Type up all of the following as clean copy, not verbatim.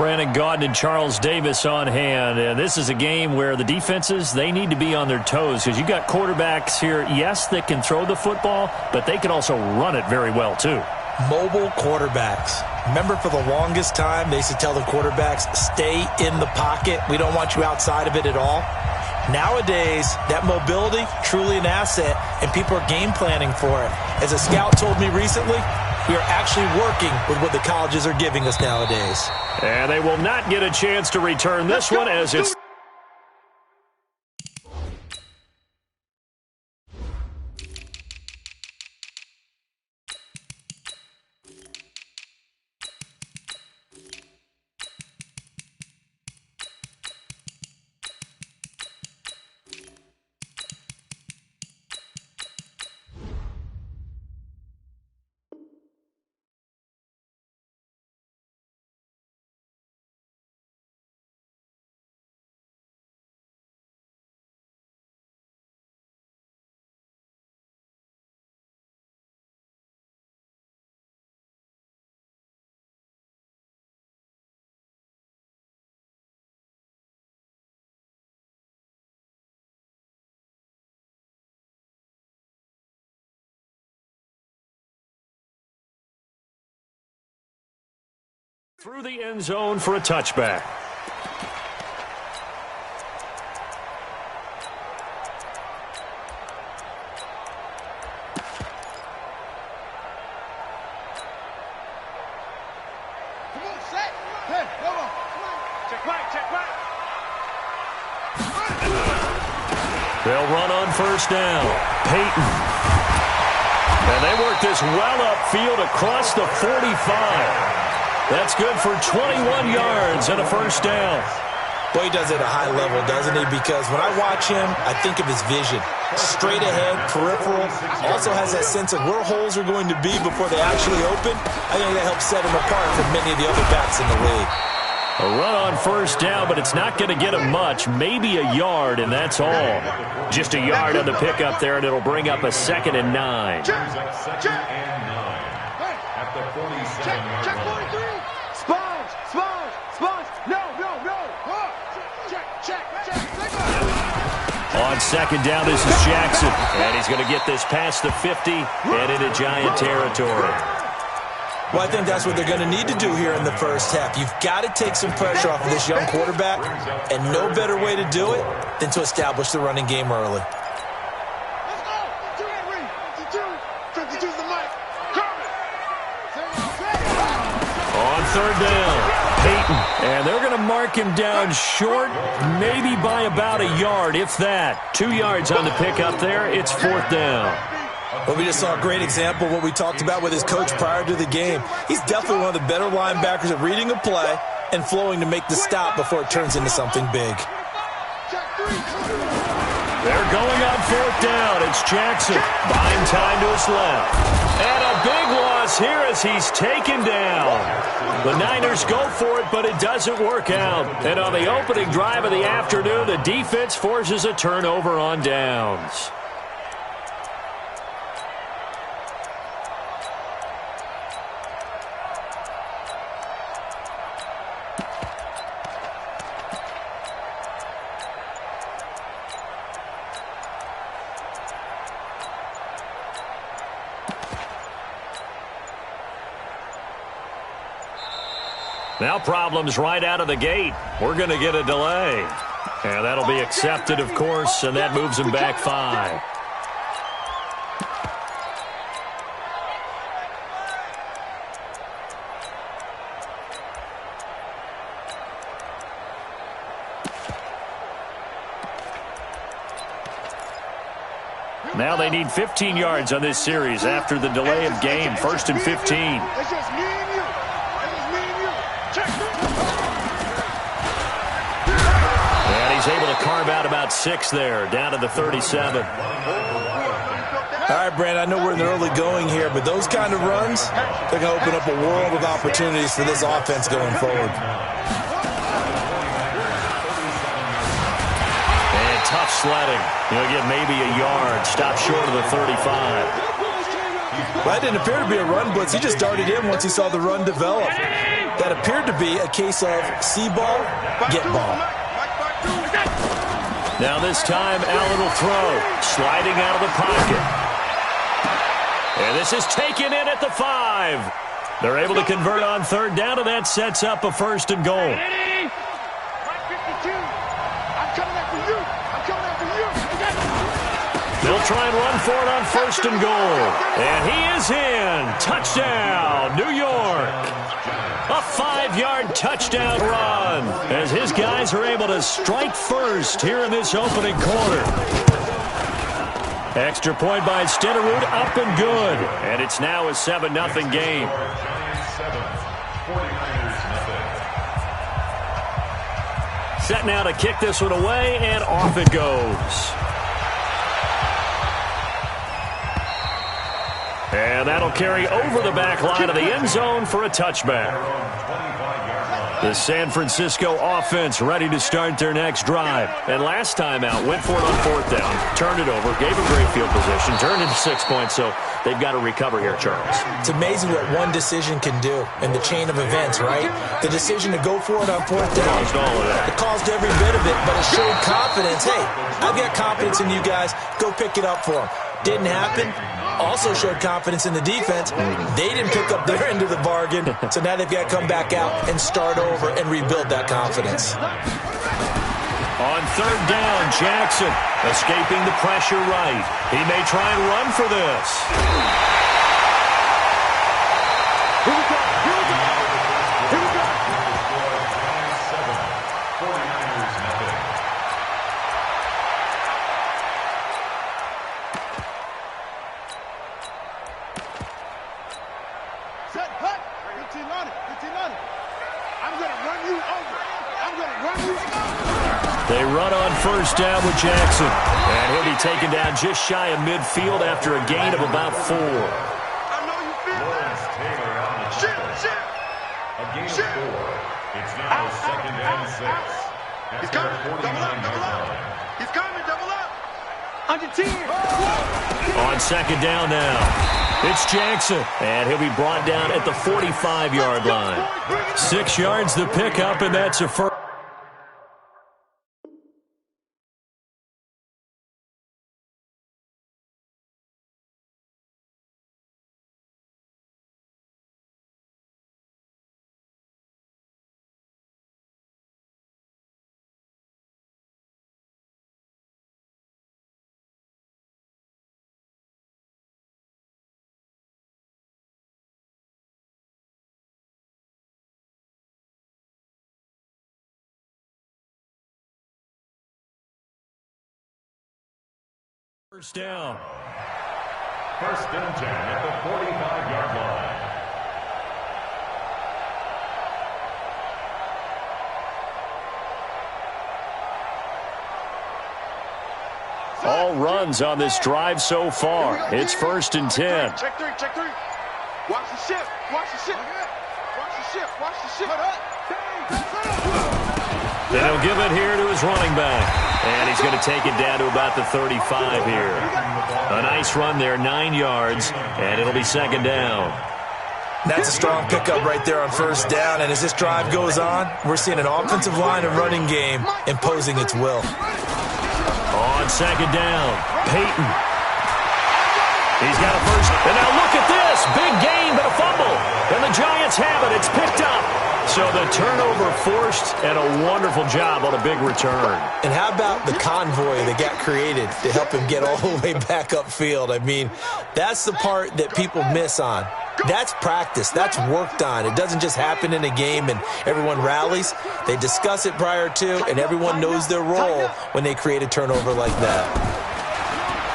Brandon Gaudin and Charles Davis on hand. And this is a game where the defenses, they need to be on their toes because you got quarterbacks here, yes, that can throw the football, but they can also run it very well too. Mobile quarterbacks. Remember, for the longest time, they used to tell the quarterbacks, stay in the pocket. We don't want you outside of it at all. Nowadays, that mobility, truly an asset, and people are game planning for it. As a scout told me recently, we are actually working with what the colleges are giving us nowadays. And they will not get a chance to return this one as it's... through the end zone for a touchback. Come on, set. Hey, come on. Check back, check back. They'll run on first down. Peyton. And they work this well upfield across the 45. That's good for 21 yards and a first down. Boy, he does it at a high level, doesn't he? Because when I watch him, I think of his vision. Straight ahead, peripheral. Also has that sense of where holes are going to be before they actually open. I think that helps set him apart from many of the other backs in the league. A run on first down, but it's not going to get him much. Maybe a yard, and that's all. Just a yard on the pickup there, and it'll bring up a 2nd and 9. Check. At the 47-yard check 43. Sponge. No. Check. On second down, this is Jackson. And he's going to get this past the 50 and into Giant territory. Well, I think that's what they're going to need to do here in the first half. You've got to take some pressure off of this young quarterback, and no better way to do it than to establish the running game early. Let's go. 2 Henry. 52's the mic. On third down, Peyton. And they're going to mark him down short, maybe by about a yard, if that. 2 yards on the pickup there. It's 4th down. Well, we just saw a great example of what we talked about with his coach prior to the game. He's definitely one of the better linebackers at reading a play and flowing to make the stop before it turns into something big. They're going on 4th down. It's Jackson. Buying time to his left. And a big loss here as he's taken down. The Niners go for it, but it doesn't work out. And on the opening drive of the afternoon, the defense forces a turnover on downs. Now problems right out of the gate. We're going to get a delay. And that'll be accepted, of course, and that moves him back 5. Now they need 15 yards on this series after the delay of game. 1st and 15. It's just me and you. And he's able to carve out about 6 there, down to the 37. All right, Brand, I know we're in the early going here, but those kind of runs, they're going to open up a world of opportunities for this offense going forward. And tough sledding. He'll get maybe a yard, stop short of the 35. Well, that didn't appear to be a run blitz. He just darted in once he saw the run develop. That appeared to be a case of see ball, get ball. Now this time, Allen will throw, sliding out of the pocket. And this is taken in at the 5. They're able to convert on third down, and that sets up a 1st and goal. They'll try and run for it on 1st and goal. And he is in. Touchdown, New York. A 5-yard touchdown run as his guys are able to strike first here in this opening quarter. Extra point by Stenerud, up and good. And it's now a 7-0 game. Set now to kick this one away, and off it goes. And that'll carry over the back line of the end zone for a touchback. The San Francisco offense ready to start their next drive. And last time out, went for it on 4th down, turned it over, gave a great field position, turned into 6 points, so they've got to recover here, Charles. It's amazing what one decision can do in the chain of events, right? The decision to go for it on 4th down. Caused all of that. It caused every bit of it, but it showed confidence. Hey, I've got confidence in you guys. Go pick it up for them. Didn't happen. Also showed confidence in the defense. They didn't pick up their end of the bargain, so now they've got to come back out and start over and rebuild that confidence. On 3rd down, Jackson escaping the pressure right. He may try and run for this. Here we go. Here we go. Here we go. Set, hut. 15 on it. 15 on it. I'm going to run you over. I'm going to run you over. They run on 1st down with Jackson. And he'll be taken down just shy of midfield after a gain of about 4. I know you feel that. Shit, shit. A gain of 4. It's now 2nd and 6. He's coming. Double up, double up. He's coming, double up. Under 10. On 2nd down now, it's Jackson. And he'll be brought down at the 45-yard line. 6 yards the pickup, and that's a first. First down. 1st and 10 at the 45-yard line. All runs on this drive so far. It's 1st and 10. Check 3, check 3. Watch the ship, watch the ship. Watch the ship, watch the ship. Then he'll give it here to his running back. And he's going to take it down to about the 35 here. A nice run there, 9 yards, and it'll be 2nd down. That's a strong pickup right there on 1st down, and as this drive goes on, we're seeing an offensive line and running game imposing its will. On 2nd down, Peyton. He's got a first, and now look at this. Big gain, but a fumble. And the Giants have it. It's picked up. So the turnover forced, and a wonderful job on a big return. And how about the convoy that got created to help him get all the way back upfield? I mean, that's the part that people miss on. That's practice. That's worked on. It doesn't just happen in a game and everyone rallies. They discuss it prior to, and everyone knows their role when they create a turnover like that.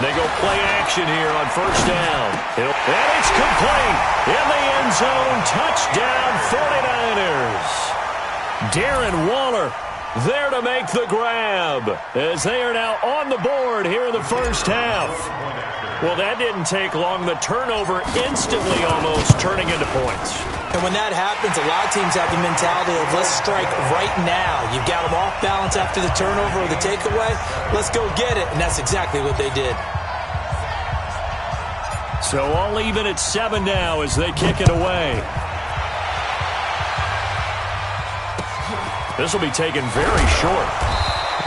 They go play action here on 1st down. And it's complete. In the end zone, touchdown 49ers. Darren Waller there to make the grab as they are now on the board here in the 1st half. Well, that didn't take long. The turnover instantly almost turning into points. And when that happens, a lot of teams have the mentality of let's strike right now. You've got them off balance after the turnover or the takeaway. Let's go get it. And that's exactly what they did. So all even at 7 now as they kick it away. This will be taken very short.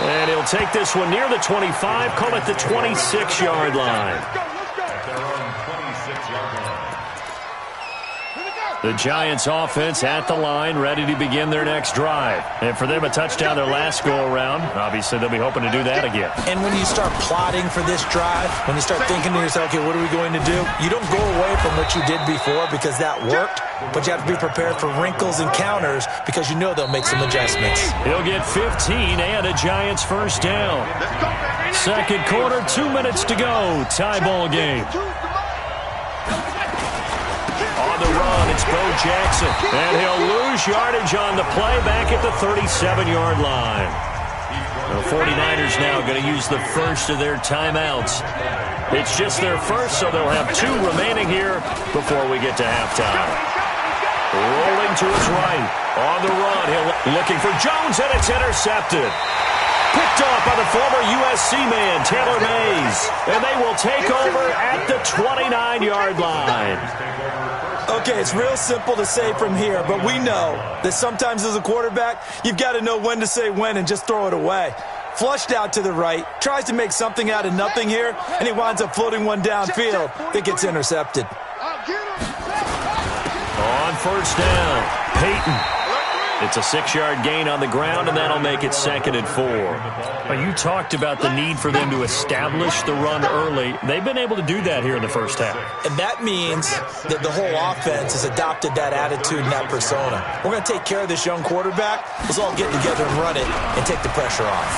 And he'll take this one near the 25, call it the 26-yard line. At their own 26-yard line. The Giants offense at the line, ready to begin their next drive. And for them, a touchdown their last go-around. Obviously, they'll be hoping to do that again. And when you start plotting for this drive, when you start thinking to yourself, okay, what are we going to do? You don't go away from what you did before because that worked, but you have to be prepared for wrinkles and counters because you know they'll make some adjustments. He'll get 15 and a Giants first down. Second quarter, 2 minutes to go. Tie ball game. On the run, it's Bo Jackson. And he'll lose yardage on the play back at the 37-yard line. The 49ers now going to use the first of their timeouts. It's just their first, so they'll have 2 remaining here before we get to halftime. Rolling to his right. On the run, he'll looking for Jones, and it's intercepted. Picked off by the former USC man, Taylor Mays. And they will take over at the 29-yard line. Okay, it's real simple to say from here, but we know that sometimes as a quarterback, you've got to know when to say when and just throw it away. Flushed out to the right, tries to make something out of nothing here, and he winds up floating one downfield that gets intercepted. On first down, Peyton. It's a 6-yard gain on the ground, and that'll make it 2nd and 4. Now, you talked about the need for them to establish the run early. They've been able to do that here in the first half. And that means that the whole offense has adopted that attitude and that persona. We're going to take care of this young quarterback. Let's all get together and run it and take the pressure off.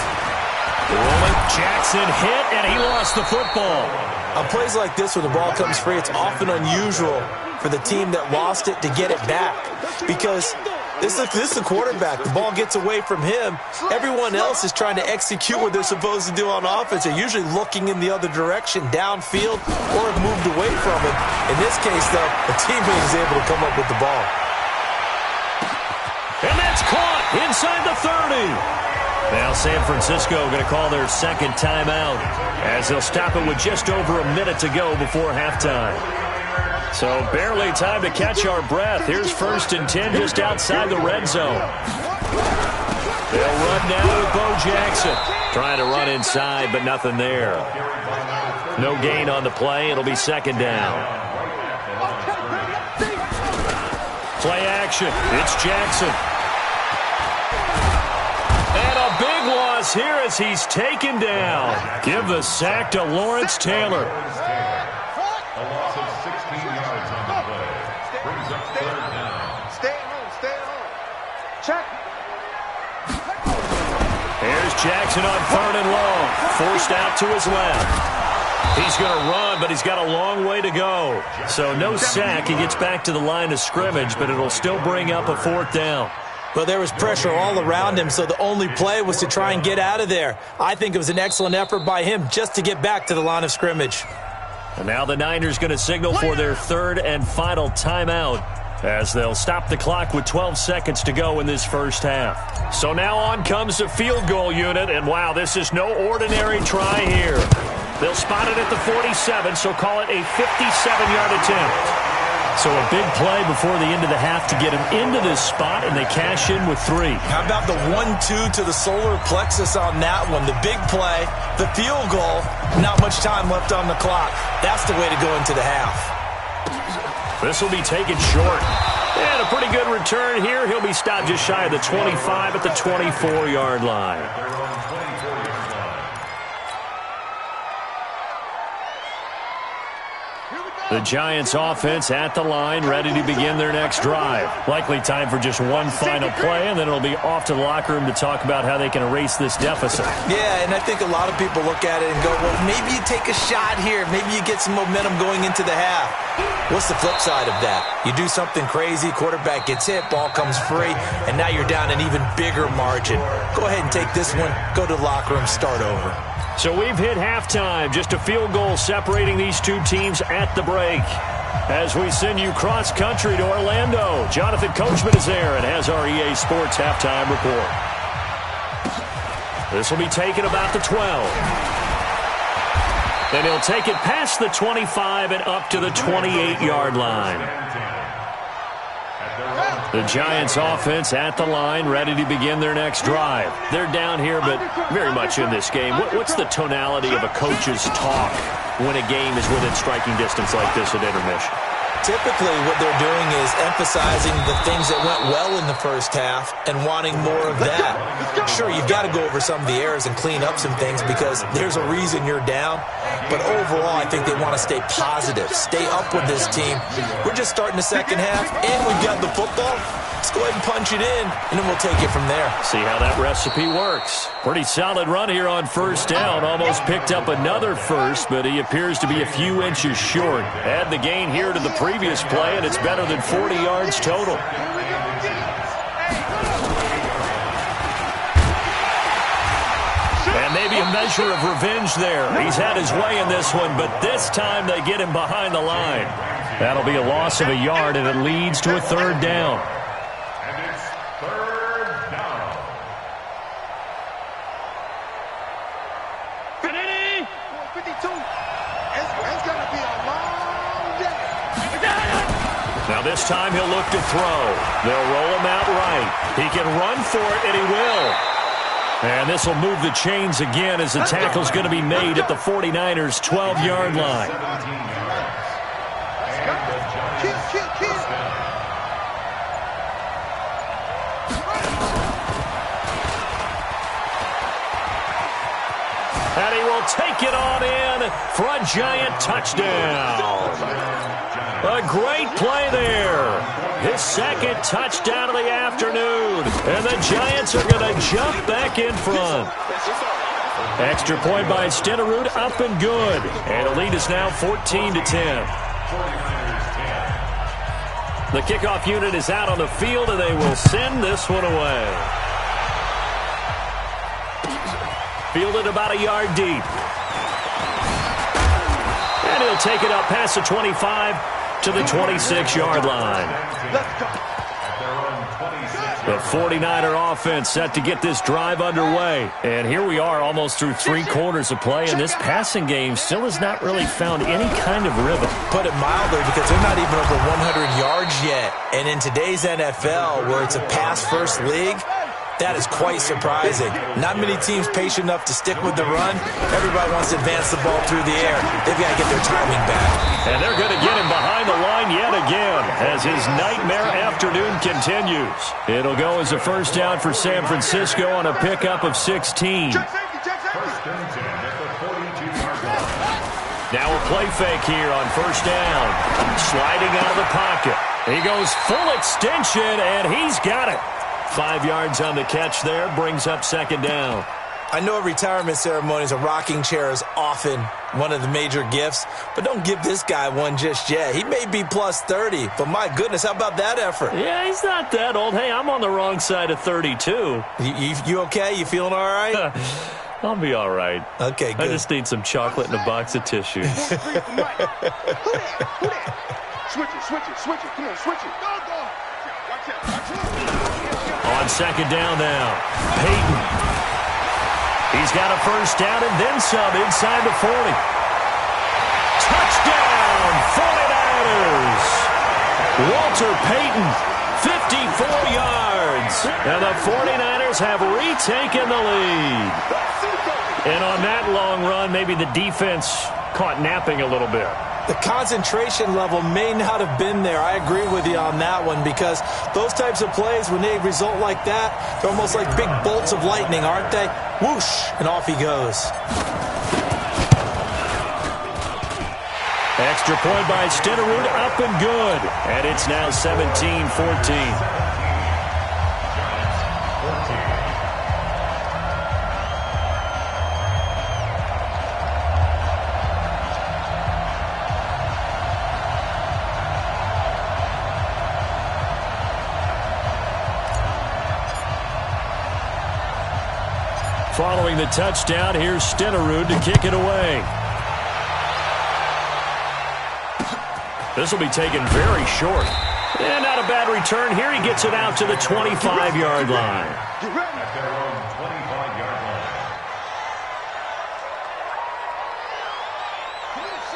Jackson hit, and he lost the football. On plays like this where the ball comes free, it's often unusual for the team that lost it to get it back because this is the quarterback. The ball gets away from him. Everyone else is trying to execute what they're supposed to do on offense. They're usually looking in the other direction, downfield, or have moved away from him. In this case, though, the teammate is able to come up with the ball. And that's caught inside the 30. Now San Francisco going to call their second timeout as they'll stop it with just over a minute to go before halftime. So barely time to catch our breath. Here's 1st and 10 just outside the red zone. They'll run now with Bo Jackson. Trying to run inside, but nothing there. No gain on the play. It'll be 2nd down. Play action. It's Jackson. And a big loss here as he's taken down. Give the sack to Lawrence Taylor. A loss of 16 yards on the play. Brings up 3rd down. Stay home. Check. Here's Jackson on 3rd and long. Forced out to his left. He's going to run, but he's got a long way to go. So no sack. He gets back to the line of scrimmage, but it'll still bring up a 4th down. Well, there was pressure all around him, so the only play was to try and get out of there. I think it was an excellent effort by him just to get back to the line of scrimmage. And now the Niners going to signal for their 3rd and final timeout as they'll stop the clock with 12 seconds to go in this first half. So now on comes the field goal unit, and wow, this is no ordinary try here. They'll spot it at the 47, so call it a 57-yard attempt. So a big play before the end of the half to get him into this spot, and they cash in with 3. How about the 1-2 to the solar plexus on that one? The big play, the field goal, not much time left on the clock. That's the way to go into the half. This will be taken short. And a pretty good return here. He'll be stopped just shy of the 25 at the 24-yard line. The Giants offense at the line, ready to begin their next drive. Likely time for just one final play, and then it'll be off to the locker room to talk about how they can erase this deficit. Yeah, and I think a lot of people look at it and go, well, maybe you take a shot here. Maybe you get some momentum going into the half. What's the flip side of that? You do something crazy, quarterback gets hit, ball comes free, and now you're down an even bigger margin. Go ahead and take this one, go to the locker room, start over. So we've hit halftime. Just a field goal separating these two teams at the break. As we send you cross-country to Orlando, Jonathan Coachman is there and has our EA Sports halftime report. This will be taken about the 12. And he'll take it past the 25 and up to the 28-yard line. At their own The Giants offense at the line, ready to begin their next drive. They're down here, but very much in this game. What's the tonality of a coach's talk when a game is within striking distance like this at intermission? Typically, what they're doing is emphasizing the things that went well in the first half and wanting more of that. Sure, you've got to go over some of the errors and clean up some things because there's a reason you're down. But overall, I think they want to stay positive, stay up with this team. We're just starting the second half, and we've got the football. Let's go ahead and punch it in, and then we'll take it from there. See how that recipe works. Pretty solid run here on first down. Almost picked up another first, but he appears to be a few inches short. Add the gain here to the previous play, and it's better than 40 yards total. And maybe a measure of revenge there. He's had his way in this one, but this time they get him behind the line. That'll be a loss of a yard, and it leads to a third down. And it's third down. Ready? 52. It's going to be a long day. Now this time he'll look to throw. They'll roll him out right. He can run for it, and he will. And this will move the chains again as the tackle's going to be made at the 49ers' 12-yard line. And he will take it on in for a Giant touchdown. A great play there. His second touchdown of the afternoon. And the Giants are going to jump back in front. Extra point by Stenerud, up and good. And the lead is now 14-10. The kickoff unit is out on the field, and they will send this one away. Fielded about a yard deep. And he'll take it up past the 25 to the 26-yard line. The 49er offense set to get this drive underway. And here we are almost through 3 quarters of play, and this passing game still has not really found any kind of rhythm. Put it mildly, because they're not even over 100 yards yet. And in today's NFL, where it's a pass-first league, that is quite surprising. Not many teams patient enough to stick with the run. Everybody wants to advance the ball through the air. They've got to get their timing back. And they're going to get him behind the line yet again as his nightmare afternoon continues. It'll go as a first down for San Francisco on a pickup of 16. Now a play fake here on first down. Sliding out of the pocket. He goes full extension, and he's got it. 5 yards on the catch there, brings up second down. I know at retirement ceremonies, a rocking chair is often one of the major gifts, but don't give this guy one just yet. He may be plus 30, but my goodness, how about that effort? Yeah, he's not that old. Hey, I'm on the wrong side of 32. You okay? You feeling all right? I'll be all right. Okay, good. I just need some chocolate and a box of tissue. Switch it. Come on, switch it. Go. Watch out. On second down now, Peyton. He's got a first down and then some inside the 40. Touchdown, 49ers. Walter Payton, 54 yards. And the 49ers have retaken the lead. And on that long run, maybe the defense caught napping a little bit. The concentration level may not have been there. I agree with you on that one, because those types of plays, when they result like that, they're almost like big bolts of lightning, aren't they? Whoosh, and off he goes. Extra point by Stenerud, up and good. And it's now 17-14. Following the touchdown, here's Stenerud to kick it away. This will be taken very short. And not a bad return. Here he gets it out to the 25-yard line. At their own 25-yard line.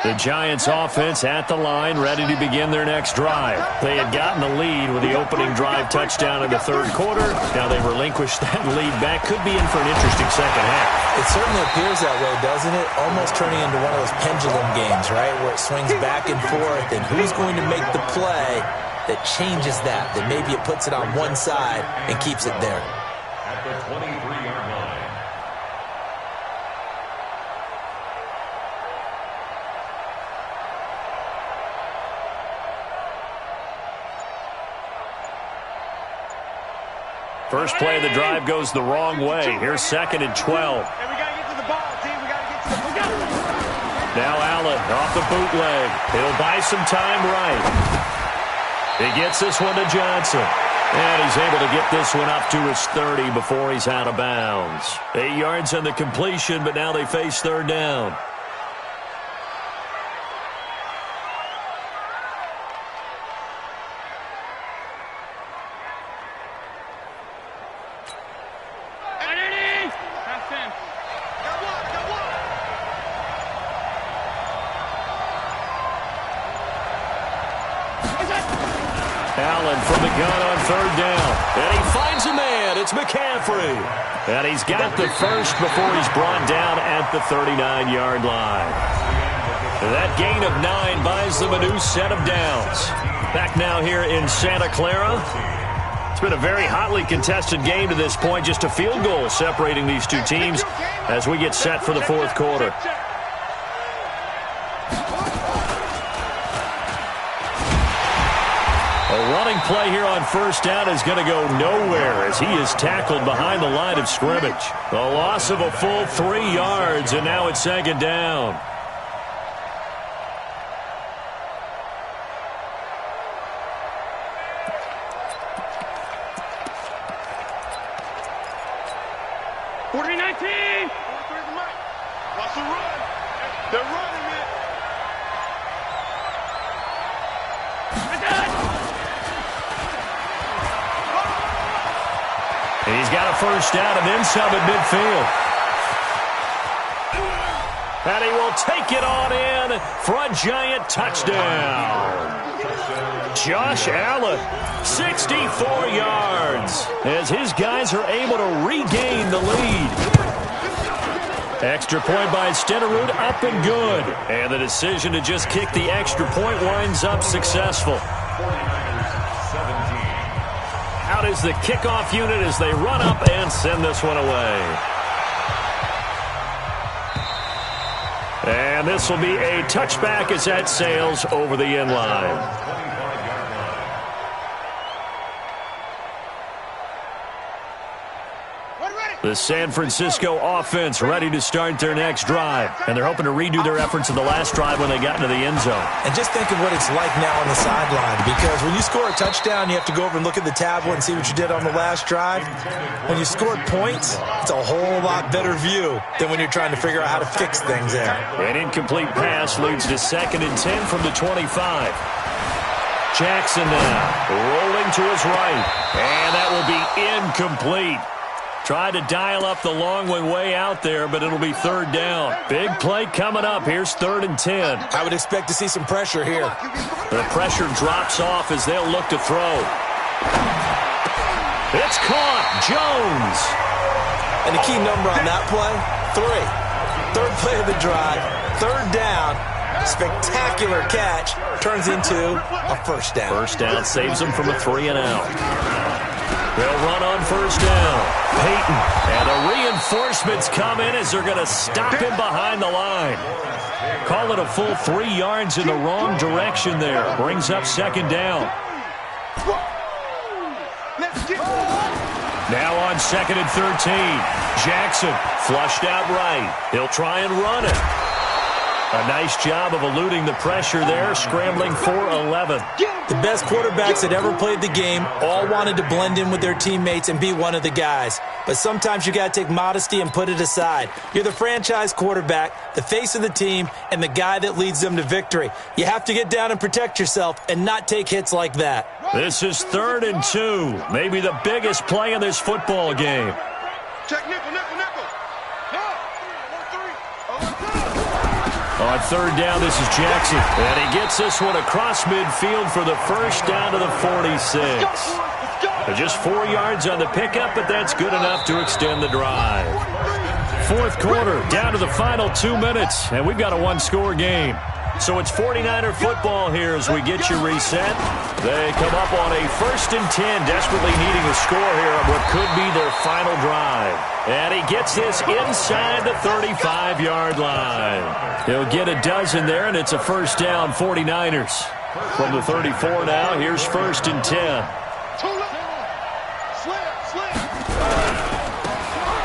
The Giants offense at the line, ready to begin their next drive. They had gotten the lead with the opening drive touchdown in the third quarter. Now they relinquished that lead back. Could be in for an interesting second half. It certainly appears that way, doesn't it? Almost turning into one of those pendulum games, right, where it swings back and forth, and who's going to make the play that changes that maybe it puts it on one side and keeps it there. At the 23-yard line. First play of the drive goes the wrong way. Here's 2nd and 12. And we got to get to the ball, team. We got to get to the ball. Now Allen off the bootleg. He'll buy some time right. He gets this one to Johnson. And he's able to get this one up to his 30 before he's out of bounds. 8 yards on the completion, but now they face third down. Allen from the gun on third down. And he finds a man. It's McCaffrey. And he's got the first before he's brought down at the 39-yard line. That gain of 9 buys them a new set of downs. Back now here in Santa Clara. It's been a very hotly contested game to this point. Just a field goal separating these two teams as we get set for the fourth quarter. A running play here on first down is going to go nowhere as he is tackled behind the line of scrimmage. A loss of a full 3 yards, and now it's second down. Watch the run. They're running it. He's got a first down and then some at midfield. And he will take it on in for a giant touchdown. Josh Allen, 64 yards, as his guys are able to regain the lead. Extra point by Stenerud, up and good. And the decision to just kick the extra point winds up successful. Out is the kickoff unit as they run up and send this one away. And this will be a touchback as that sails over the end line. The San Francisco offense ready to start their next drive. And they're hoping to redo their efforts in the last drive when they got into the end zone. And just think of what it's like now on the sideline. Because when you score a touchdown, you have to go over and look at the tablet and see what you did on the last drive. When you scored points, it's a whole lot better view than when you're trying to figure out how to fix things there. An incomplete pass leads to 2nd and 10 from the 25. Jackson now rolling to his right. And that will be incomplete. Tried to dial up the long one way out there, but it'll be third down. Big play coming up. Here's 3rd and 10. I would expect to see some pressure here. The pressure drops off as they'll look to throw. It's caught. Jones. And the key number on that play, 3. Third play of the drive, third down. Spectacular catch turns into a first down. First down saves them from a 3 and out. They'll run on first down. Peyton. And the reinforcements come in as they're going to stop him behind the line. Call it a full 3 yards in the wrong direction there. Brings up 2nd down. Now on 2nd and 13. Jackson flushed out right. He'll try and run it. A nice job of eluding the pressure there, scrambling for 11. The best quarterbacks that ever played the game all wanted to blend in with their teammates and be one of the guys. But sometimes you got to take modesty and put it aside. You're the franchise quarterback, the face of the team, and the guy that leads them to victory. You have to get down and protect yourself and not take hits like that. This is 3rd and 2, maybe the biggest play in this football game. Check nickel, nickel, nickel. On third down, this is Jackson. And he gets this one across midfield for the first down to the 46. Just 4 yards on the pickup, but that's good enough to extend the drive. Fourth quarter, down to the final 2 minutes, and we've got a one-score game. So it's 49er football here as we get you reset. They come up on a 1st and 10, desperately needing a score here on what could be their final drive. And he gets this inside the 35-yard line. He'll get a dozen there, and it's a first down, 49ers. From the 34 now, here's 1st and 10.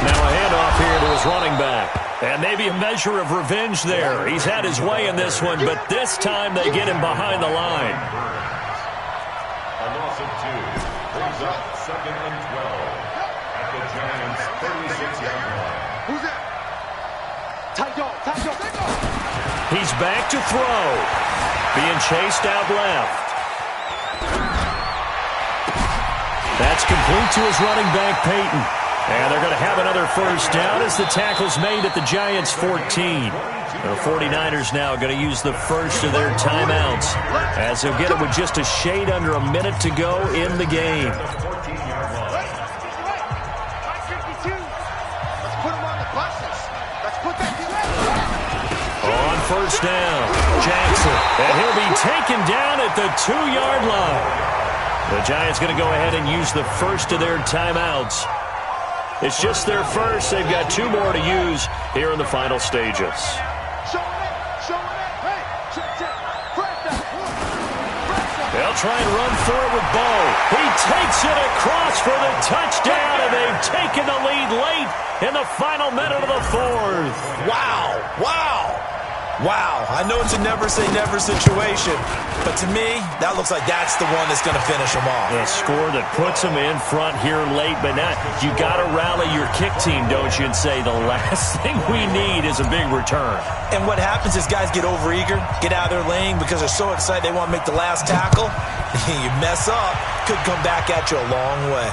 Now a handoff here to his running back. And maybe a measure of revenge there. He's had his way in this one, but this time they get him behind the line. A loss of 2 brings up 2nd and 12 at the Giants' 36-yard line. Who's that? Tight dog. He's back to throw. Being chased out left. That's complete to his running back, Peyton. And they're going to have another first down as the tackle's made at the Giants' 14. The 49ers now going to use the first of their timeouts as they'll get it with just a shade under a minute to go in the game. On first down, Jackson. And he'll be taken down at the 2-yard line. The Giants going to go ahead and use the first of their timeouts. It's just their first. They've got 2 more to use here in the final stages. They'll try and run for it with Bo. He takes it across for the touchdown, and they've taken the lead late in the final minute of the 4th. Wow, I know it's a never-say-never situation, but to me, that looks like that's the one that's going to finish them off. A score that puts them in front here late, but now you got to rally your kick team, don't you, and say the last thing we need is a big return. And what happens is guys get overeager, get out of their lane because they're so excited they want to make the last tackle. You mess up, could come back at you a long way.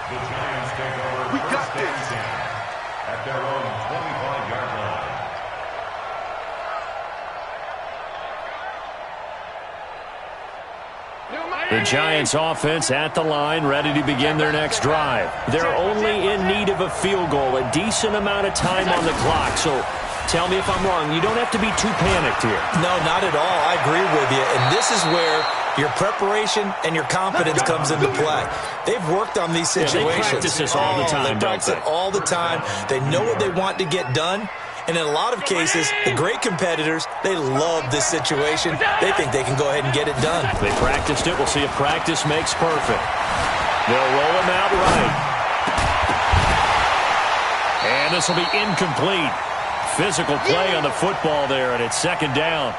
The Giants take over first and 10 at their own 25-yard line. The Giants offense at the line, ready to begin their next drive. They're only in need of a field goal, a decent amount of time on the clock. So tell me if I'm wrong. You don't have to be too panicked here. No, not at all. I agree with you. And this is where your preparation and your confidence comes into play. They've worked on these situations. Yeah, they practice this all the time, They practice it all the time. They know what they want to get done. And in a lot of cases, the great competitors, they love this situation. They think they can go ahead and get it done. They practiced it. We'll see if practice makes perfect. They'll roll him out right. And this will be incomplete. Physical play on the football there, and it's 2nd down.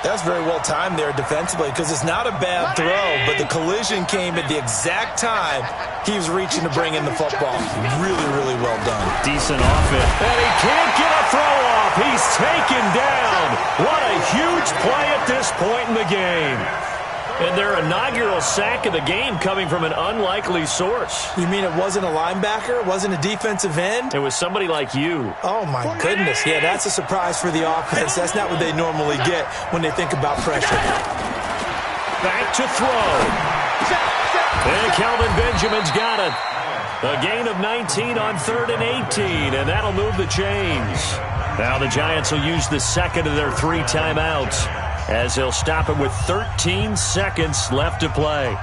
That's very well timed there defensively because it's not a bad throw, but the collision came at the exact time he was reaching to bring in the football. Really, really well done. Decent offense. And he can't get a throw off. He's taken down. What a huge play at this point in the game. And their inaugural sack of the game coming from an unlikely source. You mean it wasn't a linebacker? It wasn't a defensive end? It was somebody like you. Oh, my goodness. Yeah, that's a surprise for the offense. That's not what they normally get when they think about pressure. Back to throw. And Kelvin Benjamin's got it. A gain of 19 on 3rd and 18, and that'll move the chains. Now the Giants will use the second of their 3 timeouts, as they'll stop it with 13 seconds left to play.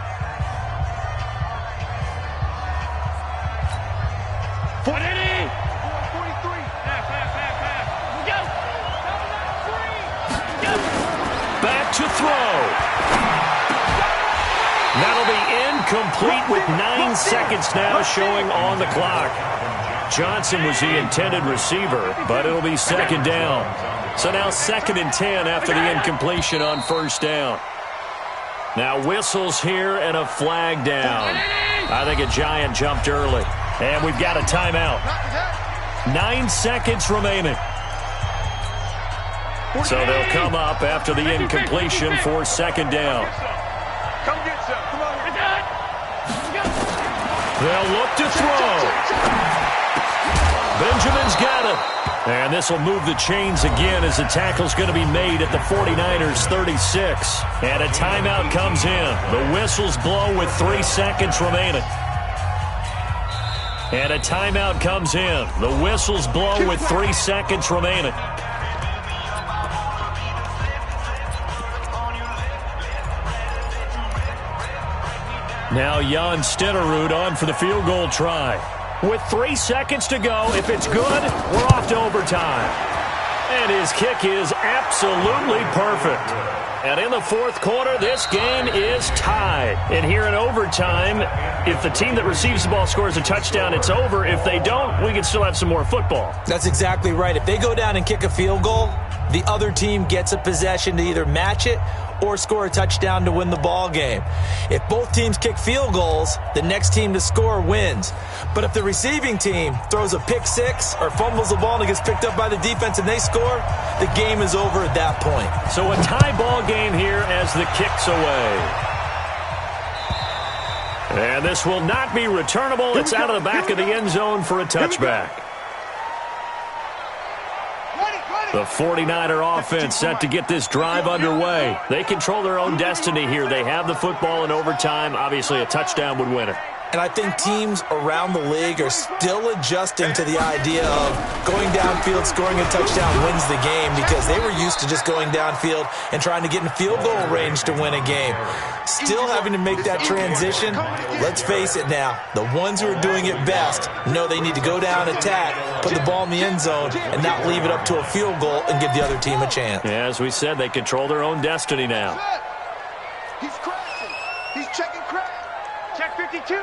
Back to throw. That'll be incomplete with 9 seconds now showing on the clock. Johnson was the intended receiver, but it'll be 2nd down. So now 2nd and 10 after the incompletion on 1st down. Now whistles here and a flag down. I think a Giant jumped early. And we've got a timeout. 9 seconds remaining. So they'll come up after the incompletion for 2nd down. Come get some. Come on. They'll look to throw. Benjamin's got it. And this will move the chains again as the tackle's going to be made at the 49ers 36. And a timeout comes in. The whistles blow with 3 seconds remaining. And a timeout comes in. The whistles blow with 3 seconds remaining. Now Jan Stenerud on for the field goal try. With 3 seconds to go, if it's good, we're off to overtime. And his kick is absolutely perfect. And in the fourth quarter, this game is tied. And here in overtime, if the team that receives the ball scores a touchdown, it's over. If they don't, we can still have some more football. That's exactly right. If they go down and kick a field goal, the other team gets a possession to either match it or score a touchdown to win the ball game. If both teams kick field goals, the next team to score wins. But if the receiving team throws a pick six or fumbles the ball and it gets picked up by the defense and they score, the game is over at that point. So a tie ball game here as the kick's away. And this will not be returnable. It's out of the back of the end zone for a touchback. The 49er offense set to get this drive underway. They control their own destiny here. They have the football in overtime. Obviously, a touchdown would win it. And I think teams around the league are still adjusting to the idea of going downfield, scoring a touchdown wins the game, because they were used to just going downfield and trying to get in field goal range to win a game. Still having to make that transition. Let's face it now, the ones who are doing it best know they need to go down, attack, put the ball in the end zone, and not leave it up to a field goal and give the other team a chance. Yeah, as we said, they control their own destiny now. He's crashing. He's checking crash. Check 52.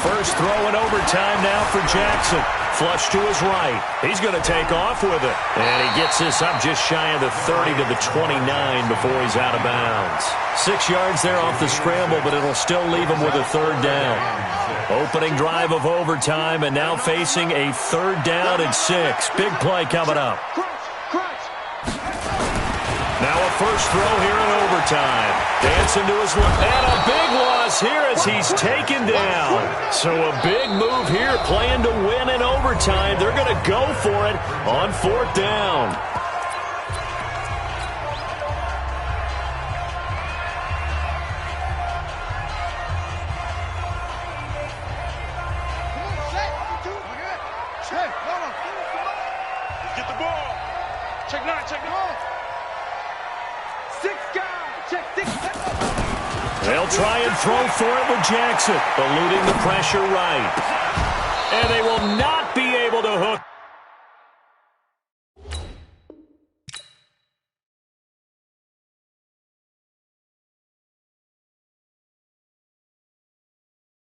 First throw in overtime now for Jackson. Flush to his right. He's going to take off with it. And he gets this up just shy of the 30 to the 29 before he's out of bounds. 6 yards there off the scramble, but it'll still leave him with a third down. Opening drive of overtime, and now facing a third down and 6. Big play coming up. Now a first throw here in overtime. Dancing to his left. And a big loss here as he's taken down. So a big move here, playing to win in overtime. They're going to go for it on fourth down. Get the ball. Check 9, check 9. 6 guys. Check 6. They'll try and throw for it with Jackson, eluding the pressure right. And they will